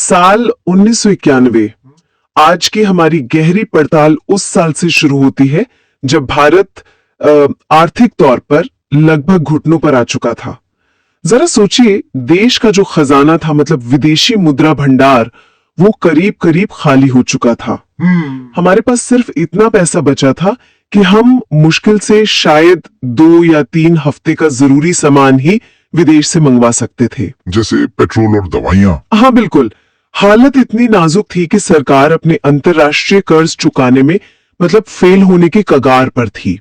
साल 1991। आज की हमारी गहरी पड़ताल उस साल से शुरू होती है जब भारत आर्थिक तौर पर लगभग घुटनों पर आ चुका था। जरा सोचिए, देश का जो खजाना था, मतलब विदेशी मुद्रा भंडार, वो करीब करीब खाली हो चुका था। हमारे पास सिर्फ इतना पैसा बचा था कि हम मुश्किल से शायद 2 या 3 हफ्ते का जरूरी सामान ही विदेश से मंगवा सकते थे, जैसे पेट्रोल और दवाइयाँ। हाँ बिल्कुल। हालत इतनी नाजुक थी कि सरकार अपने अंतर्राष्ट्रीय कर्ज चुकाने में मतलब फेल होने के कगार पर थी।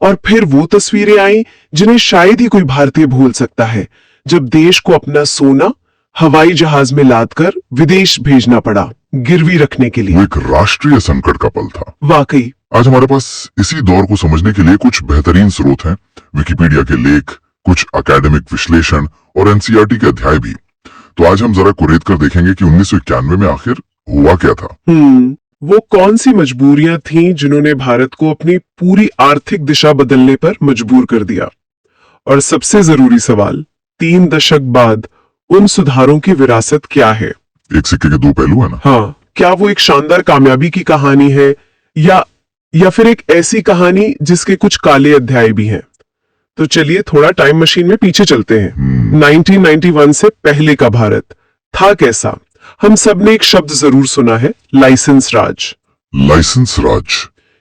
और फिर वो तस्वीरें आई जिन्हें शायद ही कोई भारतीय भूल सकता है, जब देश को अपना सोना हवाई जहाज में लादकर विदेश भेजना पड़ा गिरवी रखने के लिए। वो एक राष्ट्रीय संकट का पल था। वाकई। आज हमारे पास इसी दौर को समझने के लिए कुछ बेहतरीन स्रोत हैं, विकिपीडिया के लेख, कुछ एकेडमिक विश्लेषण और एनसीईआरटी के अध्याय भी। तो आज हम जरा कुरेद कर देखेंगे कि 1991 में आखिर हुआ क्या था। वो कौन सी मजबूरियां थीं जिन्होंने भारत को अपनी पूरी आर्थिक दिशा बदलने पर मजबूर कर दिया। और सबसे जरूरी सवाल, 3 दशक बाद उन सुधारों की विरासत क्या है। एक सिक्के के 2 पहलू है ना। हाँ, क्या वो एक शानदार कामयाबी की कहानी है या फिर एक ऐसी कहानी जिसके कुछ काले अध्याय भी हैं। तो चलिए थोड़ा टाइम मशीन में पीछे चलते हैं। 1991 से पहले का भारत था कैसा? हम सब ने एक शब्द जरूर सुना है, लाइसेंस राज। लाइसेंस राज,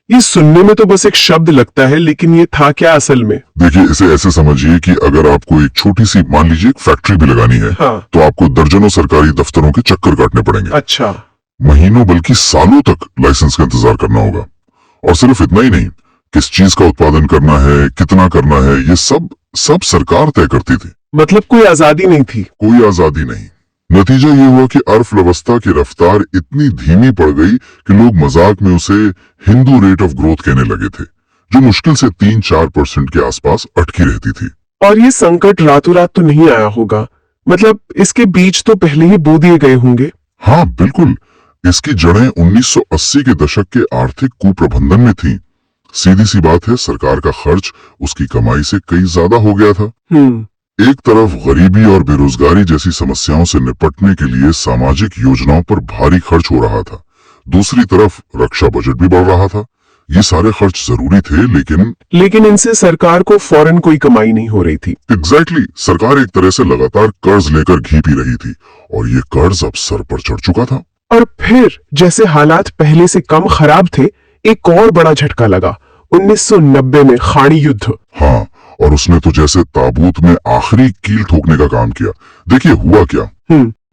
ये सुनने में तो बस एक शब्द लगता है, लेकिन ये था क्या असल में? देखिए, इसे ऐसे समझिए कि अगर आपको एक छोटी सी, मान लीजिए, एक फैक्ट्री भी लगानी है, हाँ। तो आपको दर्जनों सरकारी दफ्तरों के चक्कर काटने पड़ेंगे। अच्छा। महीनों बल्कि सालों तक लाइसेंस का इंतजार करना होगा। और सिर्फ इतना ही नहीं, किस चीज का उत्पादन करना है, कितना करना है, ये सब सरकार तय करती थी। मतलब कोई आजादी नहीं थी। कोई आजादी नहीं। नतीजा ये हुआ कि अर्थव्यवस्था की रफ्तार इतनी धीमी पड़ गई कि लोग मजाक में उसे हिंदू रेट ऑफ ग्रोथ कहने लगे थे, जो मुश्किल से 3-4% के आसपास अटकी रहती थी। और ये संकट रातों रात तो नहीं आया होगा, मतलब इसके बीज तो पहले ही बो दिए गए होंगे। हाँ बिल्कुल, इसकी जड़ें 1980 के दशक के आर्थिक कुप्रबंधन में थी। सीधी सी बात है, सरकार का खर्च उसकी कमाई से कई ज्यादा हो गया था। एक तरफ गरीबी और बेरोजगारी जैसी समस्याओं से निपटने के लिए सामाजिक योजनाओं पर भारी खर्च हो रहा था, दूसरी तरफ रक्षा बजट भी बढ़ रहा था। ये सारे खर्च जरूरी थे, लेकिन इनसे सरकार को फौरन कोई कमाई नहीं हो रही थी। एग्जैक्टली, सरकार एक तरह से लगातार कर्ज लेकर घी पी रही थी, और ये कर्ज अब सर पर चढ़ चुका था। और फिर जैसे हालात पहले से कम खराब थे, एक और बड़ा झटका लगा 1990 में, खाड़ी युद्ध। हाँ, और उसने तो जैसे ताबूत में आखिरी कील ठोकने का काम किया। देखिए हुआ क्या।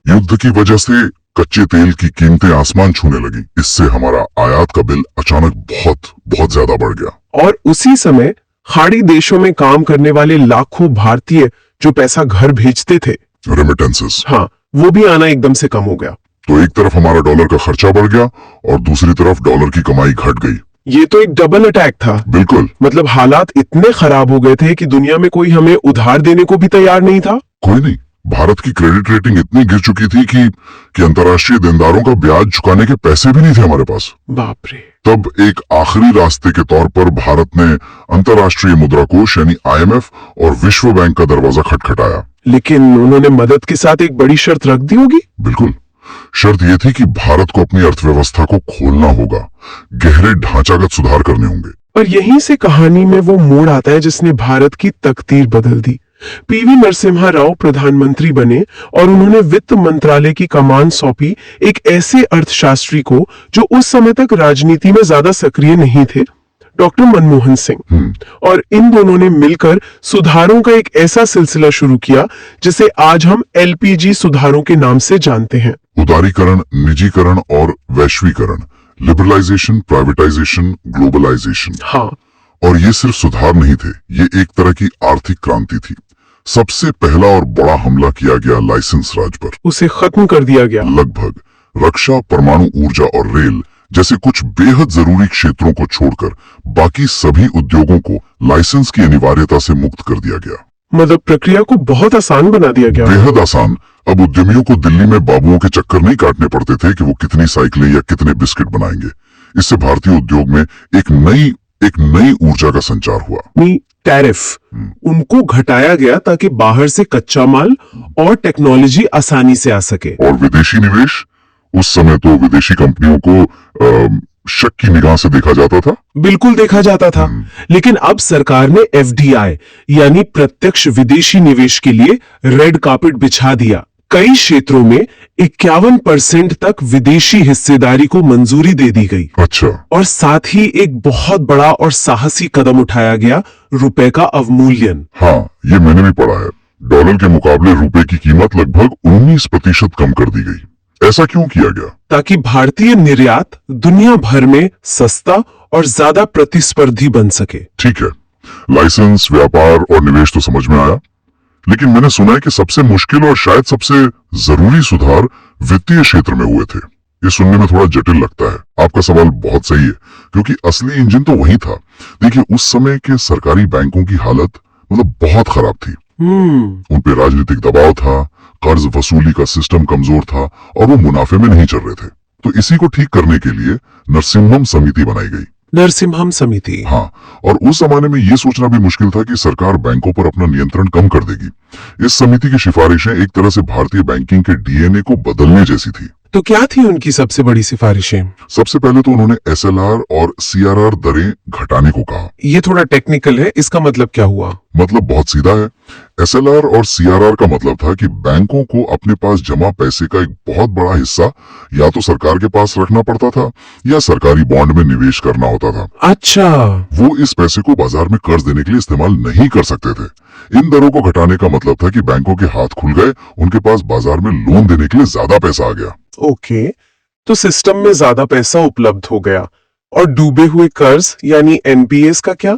युद्ध की वजह से कच्चे तेल की कीमतें आसमान छूने लगी। इससे हमारा आयात का बिल अचानक बहुत ज्यादा बढ़ गया। और उसी समय खाड़ी देशों में काम करने वाले लाखों भारतीय जो पैसा घर भेजते थे, रेमिटेंसेस, हाँ, वो भी आना एकदम से कम हो गया। तो एक तरफ हमारा डॉलर का खर्चा बढ़ गया और दूसरी तरफ डॉलर की कमाई घट गई। ये तो एक डबल अटैक था। बिल्कुल। मतलब हालात इतने खराब हो गए थे कि दुनिया में कोई हमें उधार देने को भी तैयार नहीं था। कोई नहीं। भारत की क्रेडिट रेटिंग इतनी गिर चुकी थी कि अंतर्राष्ट्रीय देनदारों का ब्याज चुकाने के पैसे भी नहीं थे हमारे पास। बाप रे। तब एक आखिरी रास्ते के तौर पर भारत ने अंतर्राष्ट्रीय मुद्रा कोष यानी IMF और विश्व बैंक का दरवाजा खटखटाया। लेकिन उन्होंने मदद के साथ एक बड़ी शर्त रख दी होगी। बिल्कुल। शर्त यह थी कि भारत को अपनी अर्थव्यवस्था को खोलना होगा, गहरे ढांचागत सुधार करने होंगे। और यहीं से कहानी में वो मोड़ आता है जिसने भारत की तकदीर बदल दी। PV नरसिम्हा राव प्रधानमंत्री बने और उन्होंने वित्त मंत्रालय की कमान सौंपी एक ऐसे अर्थशास्त्री को जो उस समय तक राजनीति में ज्यादा सक्रिय नहीं थे, डॉक्टर मनमोहन सिंह। और इन दोनों ने मिलकर सुधारों का एक ऐसा सिलसिला शुरू किया जिसे आज हम LPG सुधारों के नाम से जानते हैं। उदारीकरण, निजीकरण और वैश्वीकरण, लिबरलाइजेशन, प्राइवेटाइजेशन, ग्लोबलाइजेशन। हाँ। और ये सिर्फ सुधार नहीं थे, ये एक तरह की आर्थिक क्रांति थी। सबसे पहला और बड़ा हमला किया गया लाइसेंस राज पर। उसे खत्म कर दिया गया। लगभग। रक्षा, परमाणु ऊर्जा और रेल जैसे कुछ बेहद जरूरी क्षेत्रों को छोड़कर बाकी सभी उद्योगों को लाइसेंस की अनिवार्यता से मुक्त कर दिया गया। मतलब प्रक्रिया को बहुत आसान बना दिया गया। बेहद आसान। अब उद्यमियों को दिल्ली में बाबुओं के चक्कर नहीं काटने पड़ते थे कि वो कितनी साइकिलें या कितने बिस्किट बनाएंगे। इससे भारतीय उद्योग में एक नई ऊर्जा का संचार हुआ। टैरिफ, उनको घटाया गया ताकि बाहर से कच्चा माल और टेक्नोलॉजी आसानी से आ सके। और विदेशी निवेश, उस समय तो विदेशी कंपनियों को शक की निगाह से देखा जाता था। बिल्कुल देखा जाता था, लेकिन अब सरकार ने एफडीआई यानी प्रत्यक्ष विदेशी निवेश के लिए रेड कार्पेट बिछा दिया। कई क्षेत्रों में 51% तक विदेशी हिस्सेदारी को मंजूरी दे दी गई। अच्छा। और साथ ही एक बहुत बड़ा और साहसी कदम उठाया गया, रुपए का अवमूल्यन। हाँ, ये मैंने भी पढ़ा है। डॉलर के मुकाबले रुपए की कीमत लगभग 19% कम कर दी गई। ऐसा क्यों किया गया? ताकि भारतीय निर्यात दुनिया भर में सस्ता और ज्यादा प्रतिस्पर्धी बन सके। ठीक है, लाइसेंस, व्यापार और निवेश तो समझ में आया, लेकिन मैंने सुना है कि सबसे मुश्किल और शायद सबसे जरूरी सुधार वित्तीय क्षेत्र में हुए थे। ये सुनने में थोड़ा जटिल लगता है। आपका सवाल बहुत सही है, क्योंकि असली इंजन तो वही था। देखिए, उस समय के सरकारी बैंकों की हालत बहुत खराब थी। उन पे राजनीतिक दबाव था, कर्ज वसूली का सिस्टम कमजोर था और वो मुनाफे में नहीं चल रहे थे। तो इसी को ठीक करने के लिए नरसिम्हम समिति बनाई गई। नरसिम्हम समिति? हाँ, और उस जमाने में ये सोचना भी मुश्किल था कि सरकार बैंकों पर अपना नियंत्रण कम कर देगी। इस समिति की सिफारिशें एक तरह से भारतीय बैंकिंग के डीएनए को बदलने जैसी थी। तो क्या थी उनकी सबसे बड़ी सिफारिशें? सबसे पहले तो उन्होंने एसएलआर और सीआरआर दरें घटाने को कहा। ये थोड़ा टेक्निकल है, इसका मतलब क्या हुआ? मतलब बहुत सीधा है। एसएलआर और सीआरआर का मतलब था कि बैंकों को अपने पास जमा पैसे का एक बहुत बड़ा हिस्सा या तो सरकार के पास रखना पड़ता था या सरकारी बॉन्ड में निवेश करना होता था। अच्छा। वो इस पैसे को बाजार में कर्ज देने के लिए इस्तेमाल नहीं कर सकते थे। इन दरों को घटाने का मतलब था कि बैंकों के हाथ खुल गए, उनके पास बाजार में लोन देने के लिए ज्यादा पैसा आ गया। ओके, तो सिस्टम में ज्यादा पैसा उपलब्ध हो गया। और डूबे हुए कर्ज यानी एनपीएस का क्या?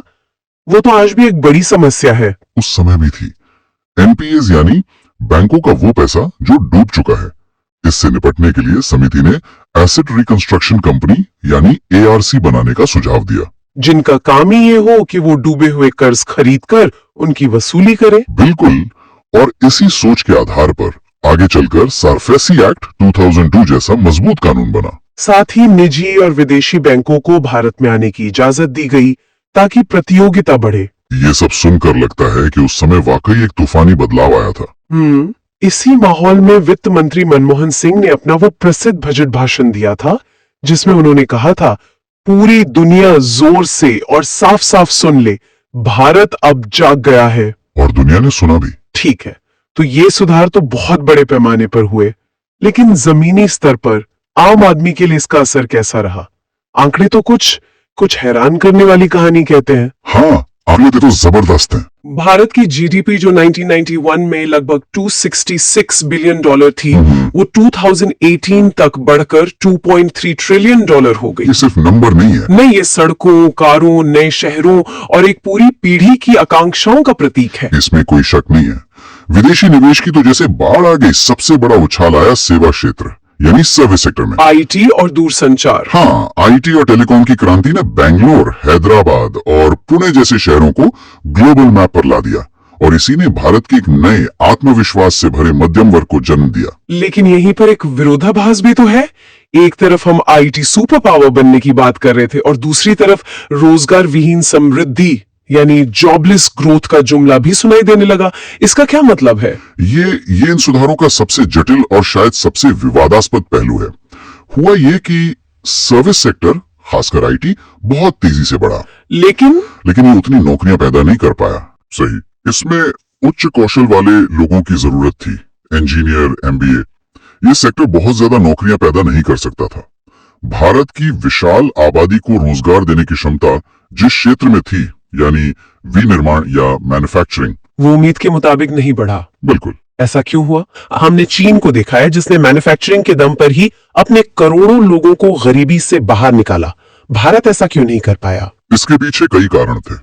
वो तो आज भी एक बड़ी समस्या है। उस समय भी थी। एनपीएस यानी बैंकों का वो पैसा जो डूब चुका है। इससे निपटने के लिए समिति ने एसेट रिकंस्ट्रक्शन कंपनी यानी एआरसी बनाने का सुझाव दिया, जिनका काम ही ये हो कि वो डूबे हुए कर्ज खरीदकर उनकी वसूली करे। बिल्कुल, और इसी सोच के आधार पर आगे चलकर सारफेसी एक्ट 2002 जैसा मजबूत कानून बना। साथ ही निजी और विदेशी बैंकों को भारत में आने की इजाजत दी गई ताकि प्रतियोगिता बढ़े। ये सब सुनकर लगता है कि उस समय वाकई एक तूफानी बदलाव आया था। इसी माहौल में वित्त मंत्री मनमोहन सिंह ने अपना वो प्रसिद्ध बजट भाषण दिया था, जिसमें उन्होंने कहा था, पूरी दुनिया जोर से और साफ साफ सुन ले, भारत अब जाग गया है। और दुनिया ने सुना भी। ठीक है, तो ये सुधार तो बहुत बड़े पैमाने पर हुए, लेकिन जमीनी स्तर पर आम आदमी के लिए इसका असर कैसा रहा? आंकड़े तो कुछ हैरान करने वाली कहानी कहते हैं। हाँ, आंकड़े तो जबरदस्त हैं। भारत की जीडीपी जो 1991 में लगभग $266 बिलियन थी, वो 2018 तक बढ़कर $2.3 ट्रिलियन हो गई। ये सिर्फ नंबर नहीं है। नहीं, ये सड़कों, कारों, नए शहरों और एक पूरी पीढ़ी की आकांक्षाओं का प्रतीक है। इसमें कोई शक नहीं है। विदेशी निवेश की तो जैसे बाढ़ आ गई। सबसे बड़ा उछाल आया सेवा क्षेत्र यानी सर्विस सेक्टर में। आईटी और दूरसंचार। हाँ, आईटी और टेलीकॉम की क्रांति ने बेंगलोर, हैदराबाद और पुणे जैसे शहरों को ग्लोबल मैप पर ला दिया और इसी ने भारत के एक नए आत्मविश्वास से भरे मध्यम वर्ग को जन्म दिया। लेकिन यहीं पर एक विरोधाभास भी तो है। एक तरफ हम आईटी सुपर पावर बनने की बात कर रहे थे और दूसरी तरफ रोजगार विहीन समृद्धि यानी जॉबलेस ग्रोथ का जुमला भी सुनाई देने लगा। इसका क्या मतलब है? ये इन सुधारों का सबसे जटिल और शायद सबसे विवादास्पद पहलू है। हुआ ये कि सर्विस सेक्टर, खासकर आईटी, बहुत तेजी से बढ़ा, लेकिन ये उतनी नौकरियां पैदा नहीं कर पाया। सही, इसमें उच्च कौशल वाले लोगों की जरूरत थी, इंजीनियर, एमबीए। ये सेक्टर बहुत ज्यादा नौकरियां पैदा नहीं कर सकता था। भारत की विशाल आबादी को रोजगार देने की क्षमता जिस क्षेत्र में थी, यानी विनिर्माण या मैन्युफैक्चरिंग, वो उम्मीद के मुताबिक नहीं बढ़ा। बिल्कुल। ऐसा क्यों हुआ? हमने चीन को देखा है, जिसने मैन्युफैक्चरिंग के दम पर ही अपने करोड़ों लोगों को गरीबी से बाहर निकाला। भारत ऐसा क्यों नहीं कर पाया? इसके पीछे कई कारण थे।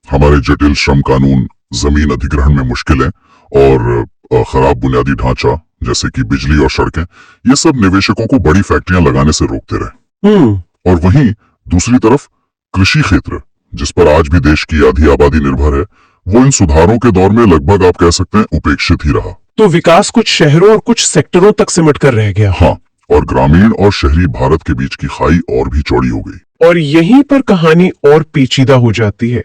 हमारे जटिल श्रम कानून, जमीन अधिग्रहण में मुश्किलें और खराब बुनियादी ढांचा जैसे कि बिजली और सड़कें, ये सब निवेशकों को बड़ी फैक्ट्रियां लगाने से रोकते रहे। और वहीं दूसरी तरफ कृषि क्षेत्र, जिस पर आज भी देश की आधी आबादी निर्भर है, वो इन सुधारों के दौर में लगभग आप कह सकते हैं उपेक्षित ही रहा। तो विकास कुछ शहरों और कुछ सेक्टरों तक सिमट कर रह गया। हाँ, और ग्रामीण और शहरी भारत के बीच की खाई और भी चौड़ी हो गई। और यहीं पर कहानी और पेचीदा हो जाती है।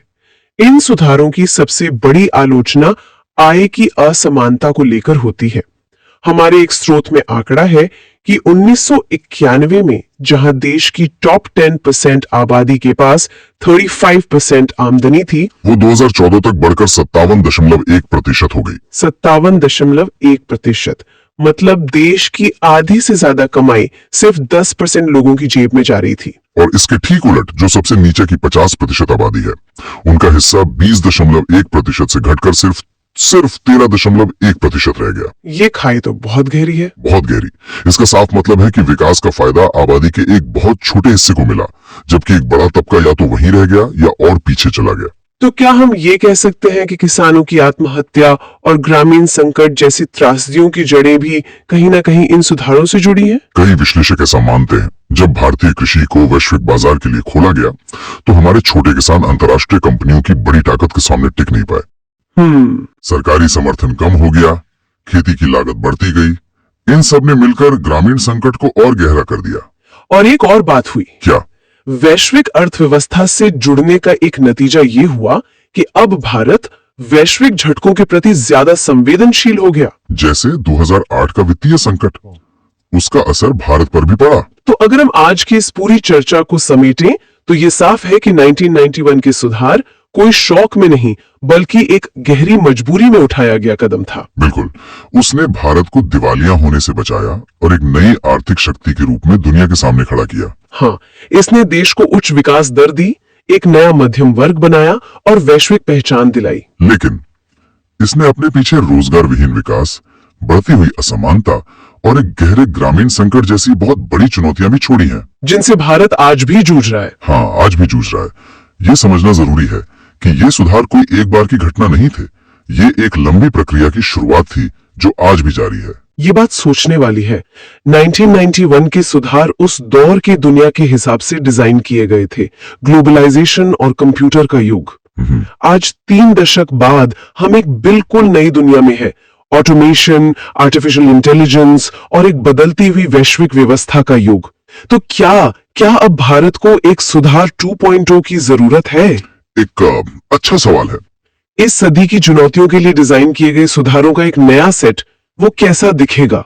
इन सुधारों की सबसे बड़ी आलोचना आय की असमानता को लेकर होती है। हमारे एक स्रोत में आंकड़ा है कि 1991 में जहां देश की टॉप 10% आबादी के पास 35% आमदनी थी, वो 2014 तक बढ़कर 57.1% हो गई। 57.1%, मतलब देश की आधी से ज्यादा कमाई सिर्फ 10% लोगों की जेब में जा रही थी। और इसके ठीक उलट जो सबसे नीचे की 50% आबादी है, उनका हिस्सा 20.1% से घटकर सिर्फ 13.1% रह गया। ये खाई तो बहुत गहरी है। बहुत गहरी। इसका साफ मतलब है कि विकास का फायदा आबादी के एक बहुत छोटे हिस्से को मिला, जबकि एक बड़ा तबका या तो वहीं रह गया या और पीछे चला गया। तो क्या हम ये कह सकते हैं कि किसानों की आत्महत्या और ग्रामीण संकट जैसी त्रासदियों की जड़ें भी कहीं ना कहीं इन सुधारों से जुड़ी हैं? कई विश्लेषक ऐसा मानते हैं। जब भारतीय कृषि को वैश्विक बाजार के लिए खोला गया, तो हमारे छोटे किसान अंतर्राष्ट्रीय कंपनियों की बड़ी ताकत के सामने टिक नहीं पाए। सरकारी समर्थन कम हो गया, खेती की लागत बढ़ती गई। इन सब ने मिलकर ग्रामीण संकट को और गहरा कर दिया। और एक और बात हुई। क्या? वैश्विक अर्थव्यवस्था से जुड़ने का एक नतीजा ये हुआ कि अब भारत वैश्विक झटकों के प्रति ज्यादा संवेदनशील हो गया। जैसे 2008 का वित्तीय संकट, उसका असर भारत पर भी पड़ा। तो अगर हम आज की इस पूरी चर्चा को समेटें तो ये साफ है कि 1991 के सुधार कोई शौक में नहीं बल्कि एक गहरी मजबूरी में उठाया गया कदम था। बिल्कुल। उसने भारत को दिवालिया होने से बचाया और एक नई आर्थिक शक्ति के रूप में दुनिया के सामने खड़ा किया। हाँ, इसने देश को उच्च विकास दर दी, एक नया मध्यम वर्ग बनाया और वैश्विक पहचान दिलाई। लेकिन इसने अपने पीछे रोजगार विहीन विकास, बढ़ती हुई असमानता और एक गहरे ग्रामीण संकट जैसी बहुत बड़ी चुनौतियां भी छोड़ी हैं, जिनसे भारत आज भी जूझ रहा है। हाँ, आज भी जूझ रहा है। ये समझना जरूरी है कि ये सुधार कोई एक बार की घटना नहीं थे। ये एक लंबी प्रक्रिया की शुरुआत थी जो आज भी जारी है। ये बात सोचने वाली है। 1991 के सुधार उस दौर की दुनिया के हिसाब से डिजाइन किए गए थे, ग्लोबलाइजेशन और कंप्यूटर का युग। आज 3 दशक बाद हम एक बिल्कुल नई दुनिया में है, ऑटोमेशन, आर्टिफिशियल इंटेलिजेंस और एक बदलती हुई वैश्विक व्यवस्था का युग। तो क्या अब भारत को एक सुधार 2.0 की जरूरत है? एक अच्छा सवाल है। इस सदी की चुनौतियों के लिए डिजाइन किए गए सुधारों का एक नया सेट वो कैसा दिखेगा?